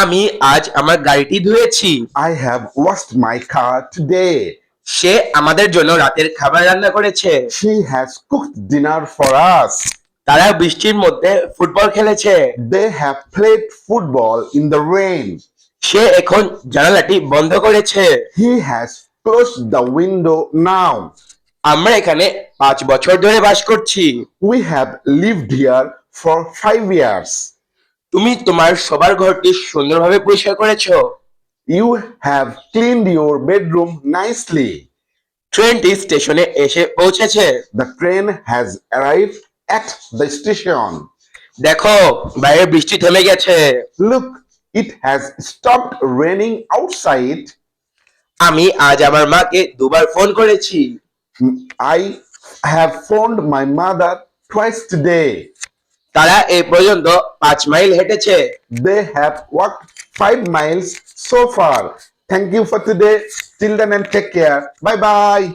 আমি আজ আমার গাড়িটি ধুয়েছি। I have washed my car today. সে আমাদের জন্য রাতের খাবার রান্না করেছে। She has cooked dinner for us. তারা বৃষ্টির মধ্যে ফুটবল খেলেছে। They have played football in the rain. সে এখন জানালাটি বন্ধ করেছে। He has closed the window now. আমরা এখানে 5 বছর ধরে বাস করছি। We have lived here for 5 years. তুমি তোমার শোবার ঘরটি সুন্দরভাবে পরিষ্কার করেছো। You have cleaned your bedroom nicely. ট্রেনটি স্টেশনে এসে পৌঁছেছে। The train has arrived at the station. দেখো, বাইরে বৃষ্টি থেমে গেছে। Look, it has stopped raining outside. আমি আজ আমার মাকে দুবার ফোন করেছি। I have phoned my mother twice today. তারা এই পর্যন্ত 5 mile হেঁটেছে। They have walked 5 miles so far. Thank you for today. Till then and take care. Bye bye.